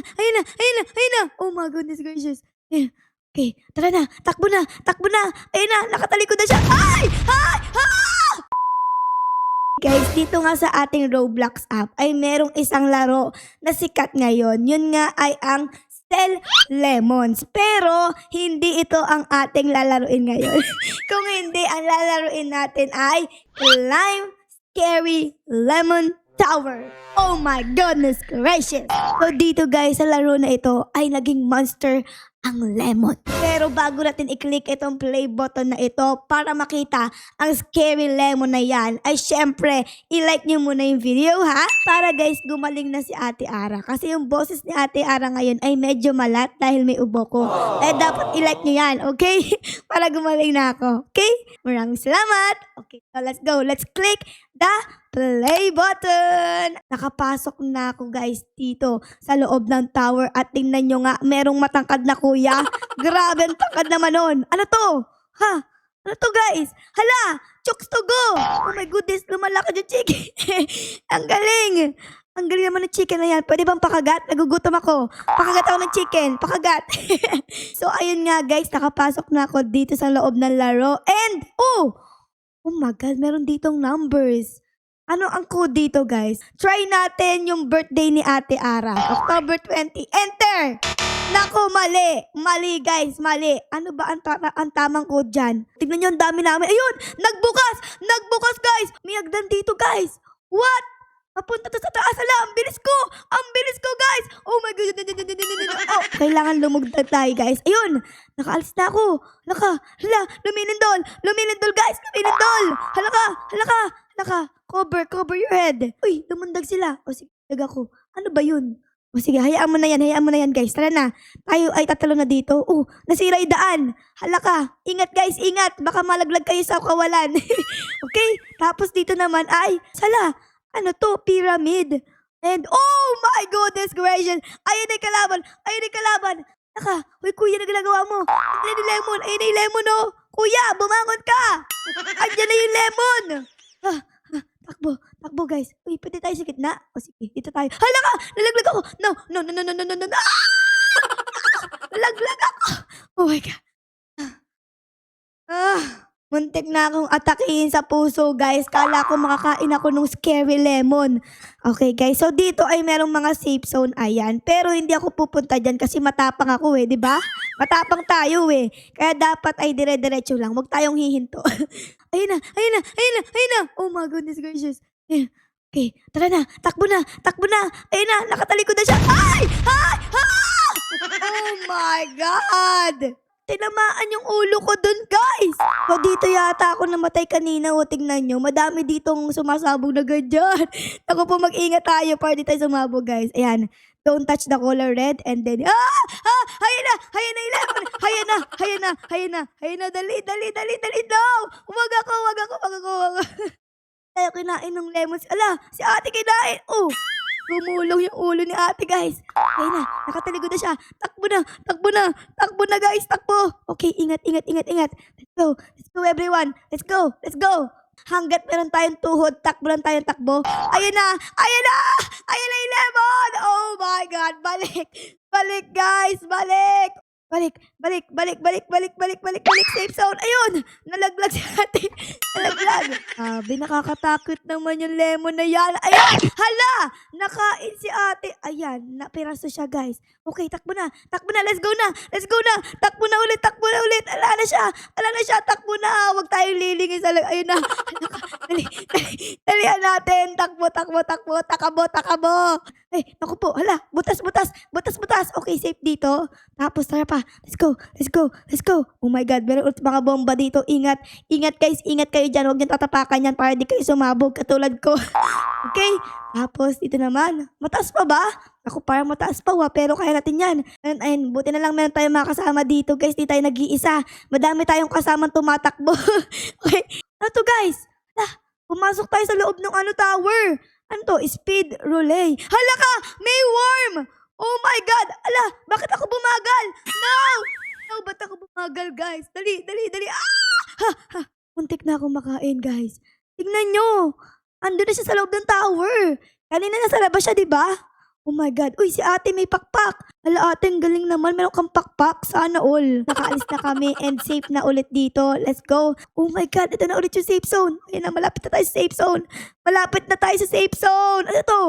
Ayan na, ayan na, ayan na. Oh my goodness gracious. Ayan. Okay, tara na. Takbo na, takbo na. Ayan na, nakatalikod na siya. Ay! Ay! Ah! Guys, dito nga sa ating Roblox app ay merong isang laro na sikat ngayon. Yun nga ay ang Sell Lemons. Pero hindi ito ang ating lalaruin ngayon. Kung hindi, ang lalaruin natin ay Climb Scary Lemon Tower. Oh my goodness gracious. So dito guys, sa laro na ito ay naging monster ang lemon. Pero bago natin i-click itong play button na ito para makita ang scary lemon na yan, ay syempre, i-like nyo muna yung video ha? Para guys, gumaling na si Ate Ara. Kasi yung boses ni Ate Ara ngayon ay medyo malat dahil may ubo ko. Eh dapat i-like nyo yan, okay? Para gumaling na ako, okay? Maraming salamat. Okay, so let's go. Let's click the play button. Nakapasok na ako guys dito sa loob ng tower at tingnan nyo nga, merong matangkad na kuya. Grabe ang tangkad naman nun. Ano to? Ha? Ano to guys? Hala! Chokes to go! Oh my goodness, lumalakad yung chicken. Ang galing! Ang galing naman ng chicken na yan. Pwede bang pakagat? Nagugutom ako. Pakagat ako ng chicken. Pakagat. So ayun nga guys, nakapasok na ako dito sa loob ng laro. And, oh my God, meron ditong numbers. Ano ang code dito guys? Try natin yung birthday ni Ate Ara. October 20. Enter! Nako, mali. Mali guys, mali. Ano ba ang tamang code dyan? Tignan nyo, ang dami namin. Ayun! Nagbukas! Nagbukas guys! May hagdan dito guys. What? Papunta to sa taas. Ala, ang bilis ko! Ang bilis ko guys! Oh my God! Oh, kailangan lumugtad tayo guys. Ayun! Nakaalis na ako. Hala, luminindol! Luminindol guys! Luminindol! Hala ka! Cover your head. Uy, lumundag sila. O sige, ako. Ano ba yun? O sige, hayaan mo na yan guys. Tara na. Tayo ay tatalo na dito. Oh, nasira yung daan. Hala ka. Ingat guys, ingat. Baka malaglag kayo sa kawalan. Okay? Tapos dito naman ay, sala. Ano to? Pyramid. And, oh my goodness gracious. Ayun na yung kalaban. Naka, uy kuya, na ginagawa mo? Ayun na yung lemon, oh. Kuya, bumangon ka. Andiyan na yung lemon. Takbo guys. Uy, pwede tayo sa gitna? O sige, dito tayo. Hala ka! Nalaglag ako! No. Ah! Nalaglag ako! Oh my God. Muntik na akong atakihin sa puso guys. Kala ko makakain ako nung scary lemon. Okay guys, so dito ay merong mga safe zone. Ayan. Pero hindi ako pupunta dyan kasi matapang ako eh, di ba? Matapang tayo eh. Kaya dapat ay dire-diretso lang. Huwag tayong hihinto. Ayun na. Oh my goodness gracious. Ayan. Okay, tara na. Takbo na. Ayun na, nakatalikod na siya. Ay! Oh my God! Tinamaan yung ulo ko dun, guys. So, dito yata ako namatay kanina. O, tingnan nyo. Madami ditong sumasabog na ganyan. Ako po, mag-ingat tayo para di tayo sumabog, guys. Ayan. Don't touch the color red. And then, Hayan na. Dali. No! Huwag ako. Tayo kinain ng lemons. Ala, si ate kinain. Oh, gumulong yung ulo ni ate, guys. Ayun na, nakataligod na siya. Takbo na, guys. Takbo. Okay, ingat. Let's go, everyone. Let's go. Hanggat meron tayong tuhod, takbo lang tayong takbo. Ayun na yung lemon. Oh my God, balik, guys. Balik. Safe zone. Ayun, nalaglag si ate. Nakakatakot naman yung lemon na yan. Ayan, hala, nakain si ate. Ayan, napiraso siya guys. Okay, takbo na. Let's go na. Takbo na ulit. Ala na siya. Takbo na. Huwag tayong lilingin sa ayun na. Dalihan natin. Takbo. Takabo. Eh, naku po. Hala, butas. Okay, safe dito. Tapos, tara pa. Let's go. Oh my God, meron ulit mga bomba dito. Ingat guys, kayo dyan. Huwag nyo tatapakan yan para di kayo sumabog katulad ko. Okay? Tapos, dito naman. Mataas pa ba? Ako parang mataas pa pero kaya natin yan. Ayun, buti na lang meron tayong mga kasama dito guys. Di tayo nag-iisa. Madami tayong kasamang tumatakbo. Okay? Ano to guys? Pumasok tayo sa loob ng tower. Ano to? Speed relay. Hala ka! May worm! Oh my God! Ala, bakit ako bumagal? No, ba't ako bumagal, guys? Dali. Muntik na akong makain, guys. Tingnan nyo. Ando na siya sa loob ng tower. Kanina nasa labas siya, di ba? Oh my God. Uy, si ate may pakpak. Hala ate, ang galing naman. Meron kang pakpak. Sana all. Nakaalis na kami and safe na ulit dito. Let's go. Oh my God. Ito na ulit yung safe zone. Ayun na, malapit na tayo sa safe zone. Malapit na tayo sa safe zone. Ano to?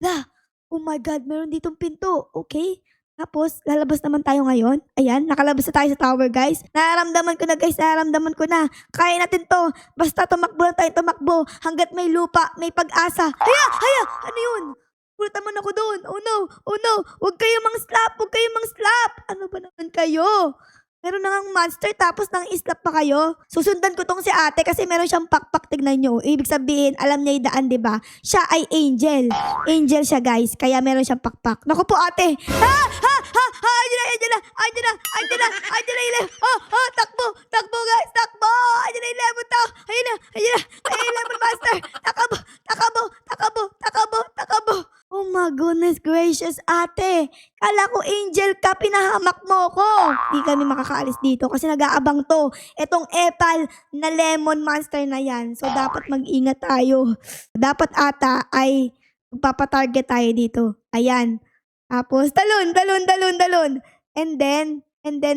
La. Oh my God. Meron ditong pinto. Okay. Tapos, lalabas naman tayo ngayon. Ayan, nakalabas na tayo sa tower, guys. Nararamdaman ko na, guys. Nararamdaman ko na. Kaya natin to. Basta tumakbo lang tayo tumakbo. Hanggat may lupa, may pag-asa. Haya! Haya! Ano yun? Pulot naman ako doon. Oh no! Oh no! Huwag kayong mang-slap! Huwag kayong mang-slap! Ano ba naman kayo? Meron na ngang monster tapos nang islap pa kayo. Susundan ko tong si ate kasi meron siyang pakpak. Tignan nyo. Ibig sabihin, alam niya yung daan, diba? Siya ay angel. Angel siya, guys. Kaya meron siyang pakpak. Naku po, ate. Ha! Ha! Ha! Ha! Andiyan na! Andiyan na! Andiyan na! Andiyan na! Andiyan na! Oh! Oh! Takbo! Takbo, guys! Takbo! Andiyan na yung lemon tao! Ayun na! Ayun na! Ayun yung lemon master! Takabo! Takabo! Takabo! Takabo! Takabo! Oh my goodness gracious, ate. Kala ko angel ka, pinahamak mo ko. Di kami makakaalis dito kasi nag-aabang to. Etong epal na lemon monster na yan. So, dapat mag-ingat tayo. Dapat ata ay magpapatarget tayo dito. Ayan. Tapos, talon, talon, talon, talon. And then,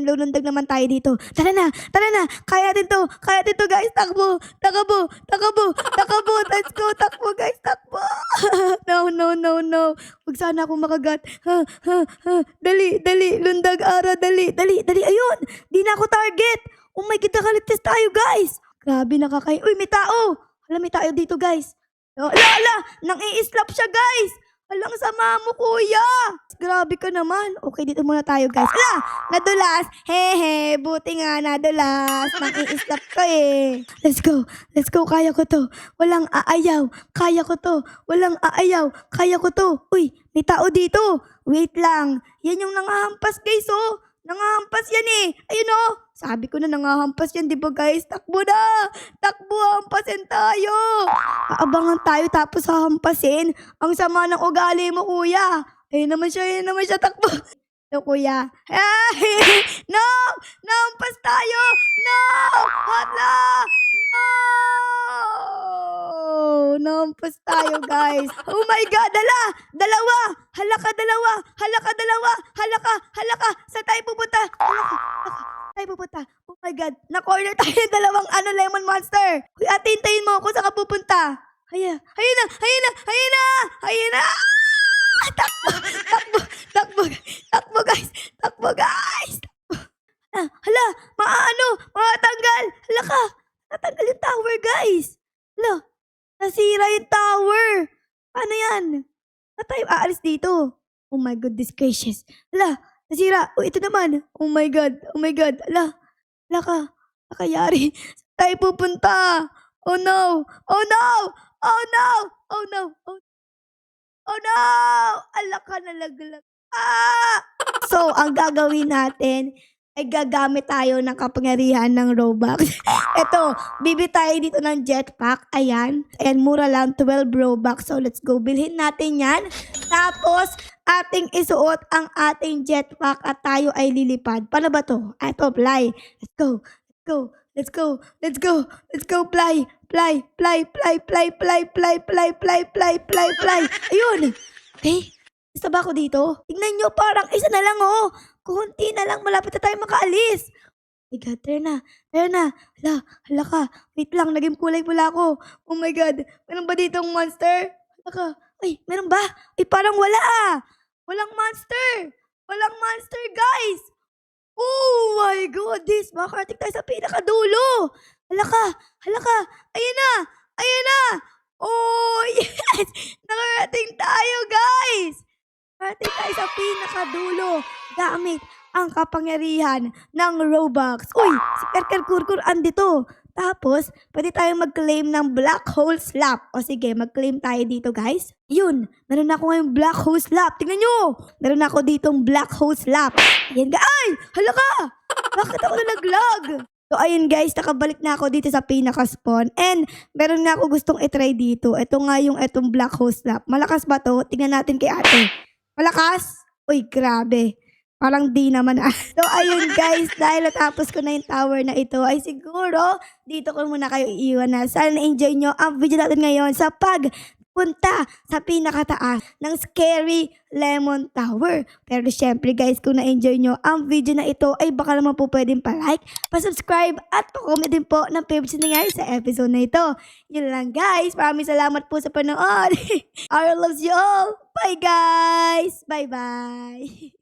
lulundag naman tayo dito. Tara na, kaya din to, guys. Takbo, takbo, takbo, takbo. Let's go, takbo, guys, takbo. No, no, no, no. Huwag sana akong makagat. Dali, dali, lundag ara, dali, dali, dali. Ayun, di na ako target. Oh my God, nakaligtas tayo, guys. Grabe, nakakain. Uy, may tao. Hala, may tao dito, guys. Ala, nang i-slap siya, guys. Alang sama mo, kuya. Grabe ka naman. Okay, dito muna tayo, guys. Ala, nadulas. Hehe, buti nga nadulas. Nang i-slap ka eh. Let's go. Let's go, kaya ko to. Walang aayaw. Kaya ko to. Walang aayaw. Kaya ko to. Uy, may tao dito. Wait lang. Yan yung nangahampas, guys, oh. Nangahampas yan eh. Ayun oh. Sabi ko na nangahampas yan, di ba guys? Takbo na! Takbo, hampasin tayo! Aabangan tayo tapos hahampasin. Ang sama ng ugali mo, kuya. Ayun naman siya, takbo. No, kuya. Ay! No! Nahampas tayo! No! Hala! No! Nahampas tayo, guys. Oh my God! Dalawa! Halaka, dalawa! Halaka! Saan tayo pupunta? Halaka. Tayo pupunta. Oh my God. Na-corner tayo ng dalawang lemon monster. Uy, ate, hintayin mo ako. Saan ka pupunta? Hayun na! Takbo, guys. Hala, matatanggal. Hala ka. Natanggal yung tower, guys. Hala, nasira yung tower. Ano yan? Na tayo aalis dito. Oh my goodness gracious. Hala, nasira. Oh, ito naman. Oh my God. Hala ka. Nakayari. Saan tayo pupunta? Oh no. Ala ka, nalaglag. So, ang gagawin natin ay gagamit tayo ng kapangyarihan ng Robux. Ito, bibi tayo dito ng jetpack. Ayan. And mura lang, 12 Robux. So, let's go. Bilhin natin yan. Tapos, ating isuot ang ating jetpack at tayo ay lilipad. Paano ba to? Ito, fly. Let's go, fly. Ayun. Okay. Isa ba ako dito? Tingnan nyo, parang isa na lang, oh. Kunti na lang, malapit na tayo makaalis. Oh my God, tara na. Hala ka. Wait lang, naging kulay pula ako. Oh my God, meron ba ditong monster? Hala ka. Ay, meron ba? Ay, parang wala ah. Walang monster, guys. Oh my goodness, makakarating tayo sa pinakadulo. Hala ka. Ayun na. Oh, yes. Nakarating tayo, guys. Nakarating tayo sa pinakadulo gamit ang kapangyarihan ng Robux. Uy, si Kerker andito. Tapos, pwede tayong mag-claim ng Black Hole Slap. O sige, mag-claim tayo dito, guys. Yun, meron ako ngayong Black Hole Slap. Tingnan nyo, meron ako ditong Black Hole Slap. Ayan, ay, hala ka. Bakit ako nalaglag? So, ayun guys, nakabalik na ako dito sa pinaka-spawn. And, meron nga ako gustong itry dito. Ito nga yung etong Black Hole Slap. Malakas ba to? Tingnan natin kay ate. Malakas? Uy, grabe. Parang di naman ah. So, ayun guys, dahil natapos ko na yung tower na ito, ay siguro, dito ko muna kayo iiwan na. Sana na-enjoy nyo ang video natin ngayon sa punta sa pinakataas ng Scary Lemon Tower. Pero syempre guys, kung na-enjoy nyo ang video na ito ay baka naman po pwedeng pa-like, pa-subscribe at pa-comment din po ng favorite nangyari sa episode na ito. Yun lang guys, maraming salamat po sa panood. I loves you all. Bye guys! Bye bye!